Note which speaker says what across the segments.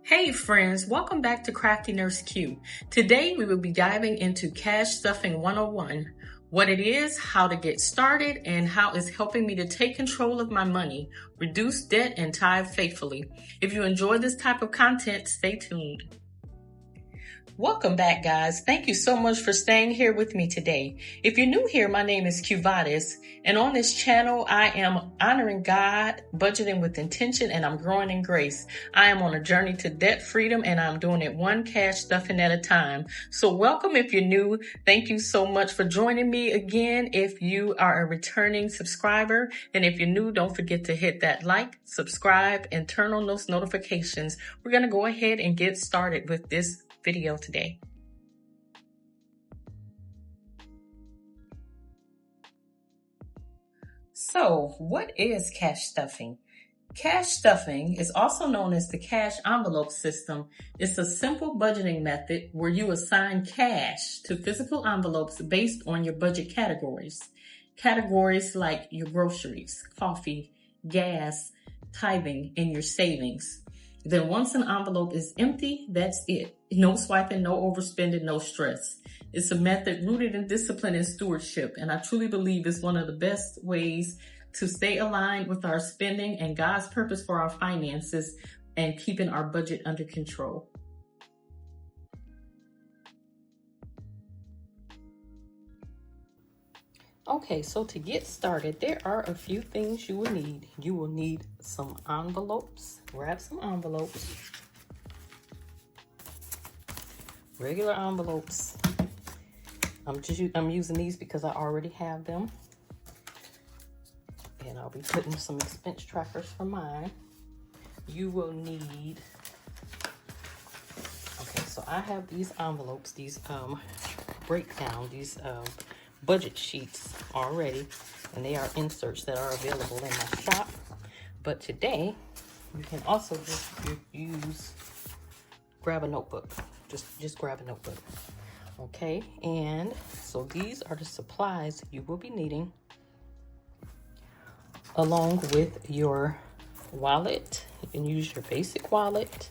Speaker 1: Hey friends, welcome back to Crafty Nurse Q. Today we will be diving into Cash Stuffing 101, what it is, how to get started, and how it's helping me to take control of my money, reduce debt, and tithe faithfully. If you enjoy this type of content, stay tuned. Welcome back, guys. Thank you so much for staying here with me today. If you're new here, my name is Qvatis, and on this channel, I am honoring God, budgeting with intention, and I'm growing in grace. I am on a journey to debt freedom, and I'm doing it one cash stuffing at a time. So welcome if you're new. Thank you so much for joining me again. If you are a returning subscriber, and if you're new, don't forget to hit that like, subscribe, and turn on those notifications. We're going to go ahead and get started with this video today. So, what is cash stuffing? Cash stuffing is also known as the cash envelope system. It's a simple budgeting method where you assign cash to physical envelopes based on your budget categories. Categories like your groceries, coffee, gas, tithing, and your savings. Then once an envelope is empty, that's it. No swiping, no overspending, no stress. It's a method rooted in discipline and stewardship, and I truly believe it's one of the best ways to stay aligned with our spending and God's purpose for our finances and keeping our budget under control. Okay, so to get started, there are a few things you will need. You will need some envelopes. Grab some envelopes. Regular envelopes. I'm using these because I already have them. And I'll be putting some expense trackers for mine. You will need, okay, so I have these envelopes, these breakdown, these budget sheets already, and they are inserts that are available in my shop. But today, you can also just grab a notebook. Just grab a notebook. Okay, and so these are the supplies you will be needing, along with your wallet. You can use your basic wallet,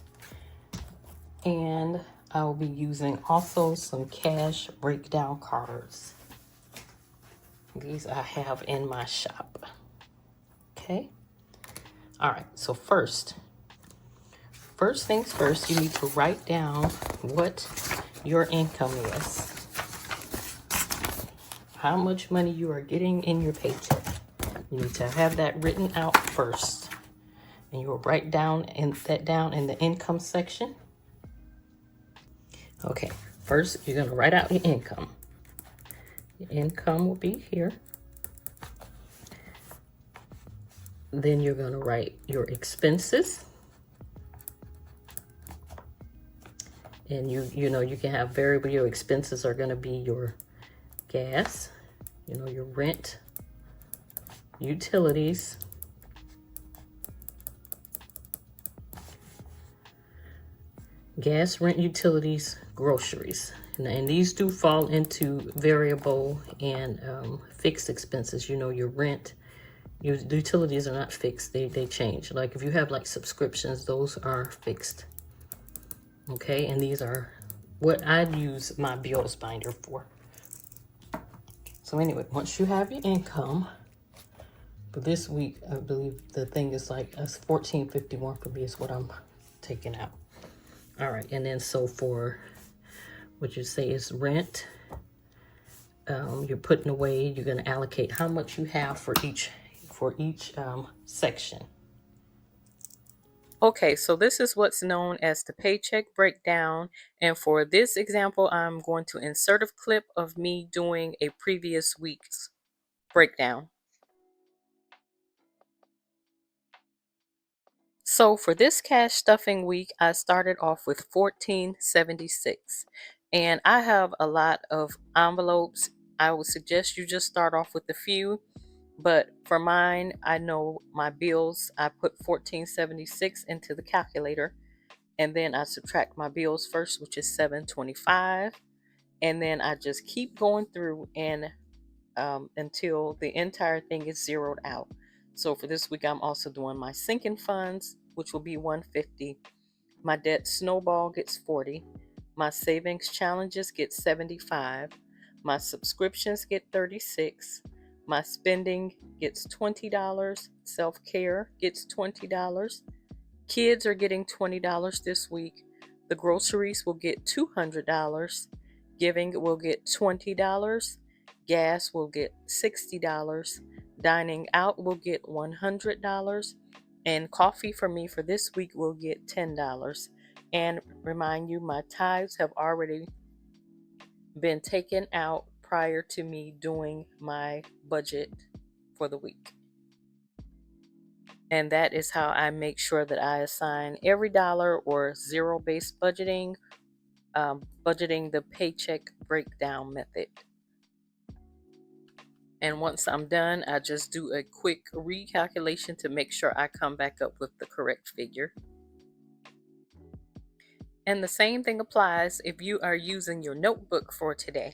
Speaker 1: and I will be using also some cash breakdown cards. These I have in my shop. Okay. All right. So first things first, you need to write down what your income is. How much money you are getting in your paycheck. You need to have that written out first. And you will write down that down in the income section. Okay. First, you're going to write out your income. Your income will be here. Then you're going to write your expenses. And you know, you can have variable. Your expenses are going to be your gas, you know, your rent, utilities, gas, rent, utilities, groceries. And these do fall into variable and fixed expenses. You know, your rent, your utilities are not fixed. They change. Like if you have like subscriptions, those are fixed. Okay, and these are what I'd use my bills binder for. So anyway, once you have your income, for this week, I believe the thing is like $14.51 for me is what I'm taking out. All right, and then so for what you say is rent, you're putting away, you're going to allocate how much you have for each section. Okay, so this is what's known as the paycheck breakdown. And for this example, I'm going to insert a clip of me doing a previous week's breakdown. So for this cash stuffing week, I started off with $14.76. And I have a lot of envelopes. I would suggest you just start off with a few. But for mine, I know my bills, I put $14.76 into the calculator, and then I subtract my bills first, which is $7.25, and then I just keep going through and until the entire thing is zeroed out. So for this week, I'm also doing my sinking funds, which will be $150,
Speaker 2: My debt snowball gets 40. My savings challenges get 75. My subscriptions get 36. My spending gets $20. Self-care gets $20. Kids are getting $20 this week. The groceries will get $200. Giving will get $20. Gas will get $60. Dining out will get $100. And coffee for me for this week will get $10. And remind you, my tithes have already been taken out prior to me doing my budget for the week. And that is how I make sure that I assign every dollar, or zero-based budgeting, budgeting the paycheck breakdown method. And once I'm done, I just do a quick recalculation to make sure I come back up with the correct figure. And the same thing applies if you are using your notebook for today.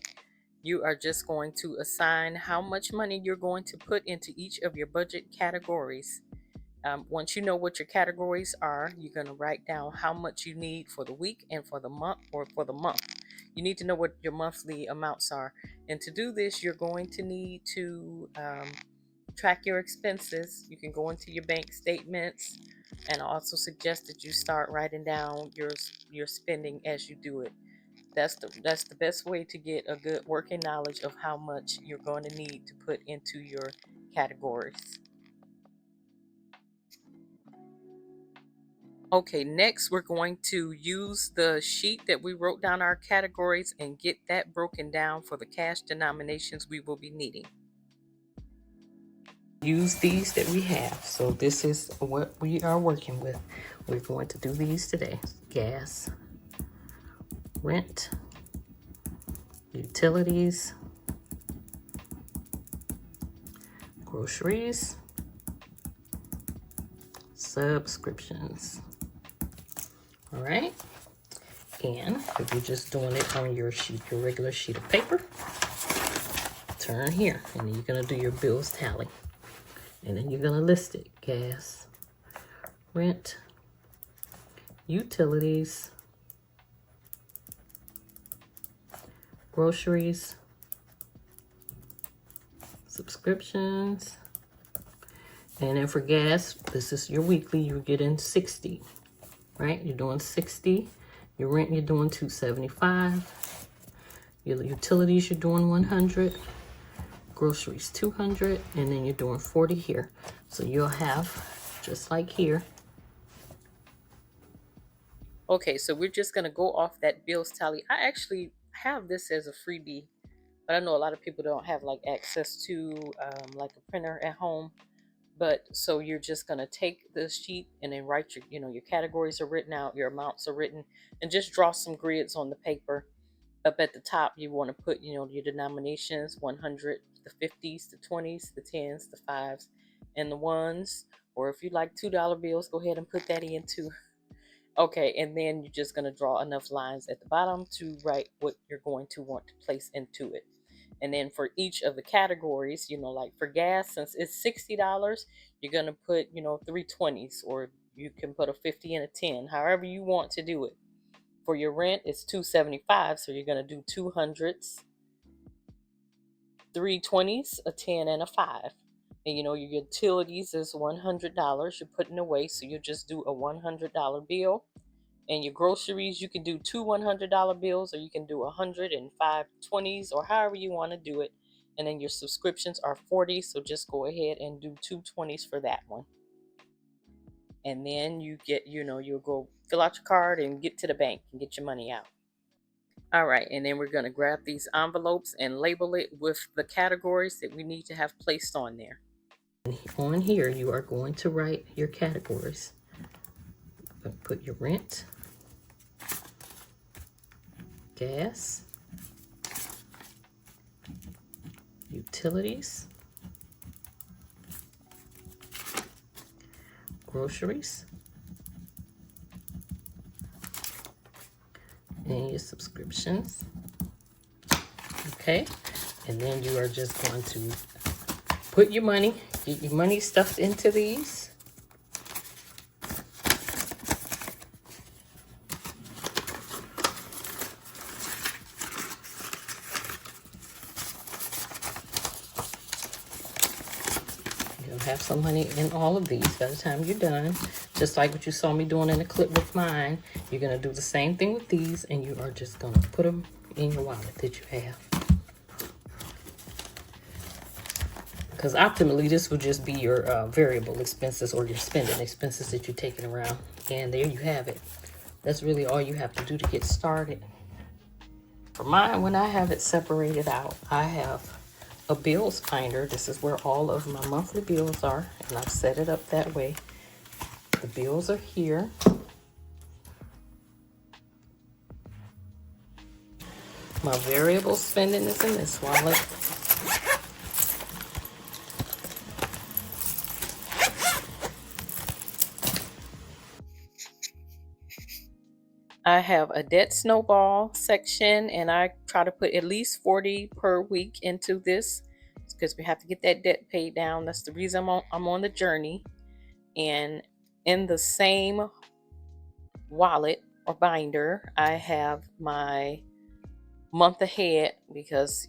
Speaker 2: You are just going to assign how much money you're going to put into each of your budget categories. Once you know what your categories are, you're going to write down how much you need for the week and for the month, or for the month. You need to know what your monthly amounts are. And to do this, you're going to need to track your expenses. You can go into your bank statements, and I also suggest that you start writing down your spending as you do it. That's the best way to get a good working knowledge of how much you're going to need to put into your categories. Okay, next we're going to use the sheet that we wrote down our categories and get that broken down for the cash denominations we will be needing. Use these that we have. So this is what we are working with. We're going to do these today. Gas, rent, utilities, groceries, subscriptions. All right. And if you're just doing it on your sheet, your regular sheet of paper, turn here, and then you're going to do your bills tally. And then you're going to list it. Gas, rent, utilities, groceries, subscriptions. And then for gas, this is your weekly, you're getting 60, right? You're doing 60. Your rent, you're doing 275. Your utilities, you're doing 100. Groceries, 200. And then you're doing 40 here. So you'll have, just like here. Okay, so we're just going to go off that bills tally. I actually have this as a freebie, but I know a lot of people don't have like access to like a printer at home. But so you're just going to take the sheet and then write your categories are written out, your amounts are written, and just draw some grids on the paper. Up at the top, you want to put, your denominations: 100, the 50s, the 20s, the 10s, the 5s, and the 1s. Or if you like $2 bills, go ahead and put that in too. Okay, and then you're just going to draw enough lines at the bottom to write what you're going to want to place into it. And then for each of the categories, like for gas, since it's $60, you're going to put, 3 20s, or you can put a 50 and a 10, however you want to do it. For your rent, it's $275, so you're going to do 200s, 3 20s, a 10, and a 5. And your utilities is $100 you're putting away, so you just do a $100 bill. And your groceries, you can do 2 $100 bills, or you can do 105 20s, or however you want to do it. And then your subscriptions are 40, so just go ahead and do 2 20s for that one. And then you get, you'll go fill out your card and get to the bank and get your money out. All right, and then we're going to grab these envelopes and label it with the categories that we need to have placed on there. And on here, you are going to write your categories. Put your rent, gas, utilities, groceries, and your subscriptions. Okay, and then you are just going to put your money, get your money stuffed into these.
Speaker 1: have some money in all of these by the time you're done. Just like what you saw me doing in the clip with mine, you're going to do the same thing with these, and you are just going to put them in your wallet that you have. Because optimally, this would just be your variable expenses or your spending expenses that you're taking around. And there you have it. That's really all you have to do to get started. For mine, when I have it separated out, I have a bills finder. This is where all of my monthly bills are, and I've set it up that way. The bills are here. My variable spending is in this wallet.
Speaker 2: I have a debt snowball section, and I try to put at least 40 per week into this because we have to get that debt paid down. That's the reason I'm on the journey. And in the same wallet or binder, I have my month ahead because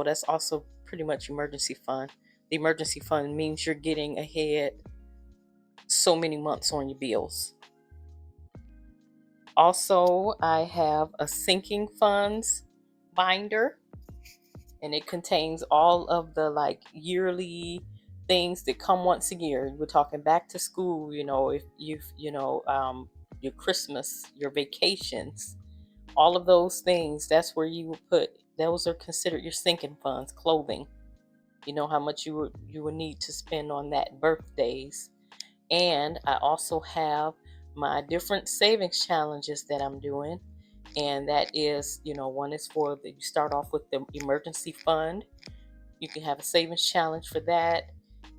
Speaker 2: that's also pretty much emergency fund. The emergency fund means you're getting ahead so many months on your bills. Also, I have a sinking funds binder, and it contains all of the yearly things that come once a year. We're talking back to school, if you've your Christmas, your vacations, all of those things. That's where you would put. Those are considered your sinking funds. Clothing, how much you would need to spend on that. Birthdays. And I also have my different savings challenges that I'm doing. And that is, one is for you start off with the emergency fund. You can have a savings challenge for that.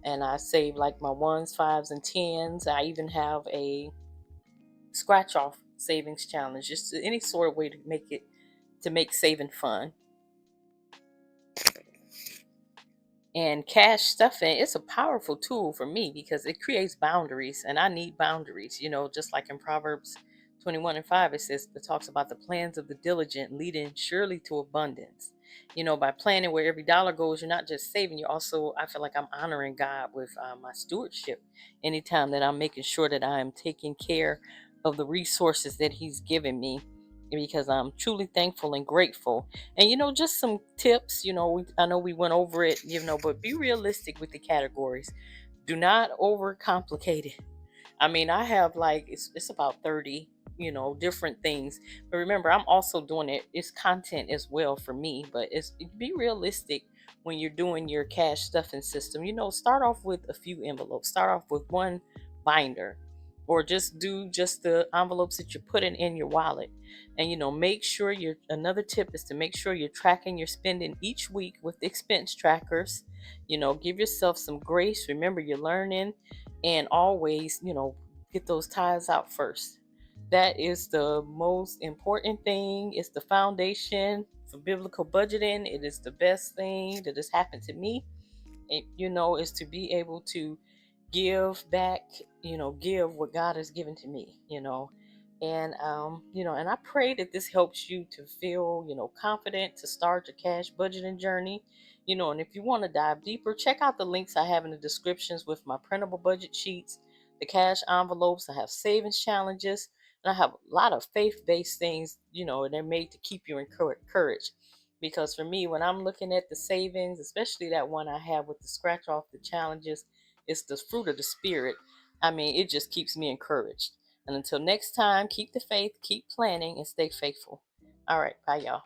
Speaker 2: And I save like my ones, fives, and tens. I even have a scratch off savings challenge, just any sort of way to make saving fun. And cash stuffing is a powerful tool for me because it creates boundaries, and I need boundaries. Just like in Proverbs 21:5, it talks about the plans of the diligent leading surely to abundance. By planning where every dollar goes, you're not just saving, you're also, I feel like I'm honoring God with my stewardship. Anytime that I'm making sure that I am taking care of the resources that He's given me, because I'm truly thankful and grateful. And just some tips, I know we went over it, but be realistic with the categories. Do not overcomplicate it. I mean, I have it's about 30, different things. But remember, I'm also doing it's content as well for me, but be realistic when you're doing your cash stuffing system. Start off with a few envelopes. Start off with one binder, or just do just the envelopes that you're putting in your wallet. And make sure another tip is to make sure you're tracking your spending each week with expense trackers. Give yourself some grace. Remember, you're learning, and always, get those ties out first. That is the most important thing. It's the foundation for biblical budgeting. It is the best thing that has happened to me. Is to be able to give back, give what God has given to me, and I pray that this helps you to feel, confident to start your cash budgeting journey. And if you want to dive deeper, check out the links I have in the descriptions with my printable budget sheets, the cash envelopes. I have savings challenges, and I have a lot of faith-based things, and they're made to keep you encouraged. Because for me, when I'm looking at the savings, especially that one I have with the scratch off the challenges, it's the fruit of the spirit. I mean, it just keeps me encouraged. And until next time, keep the faith, keep planning, and stay faithful. All right, bye, y'all.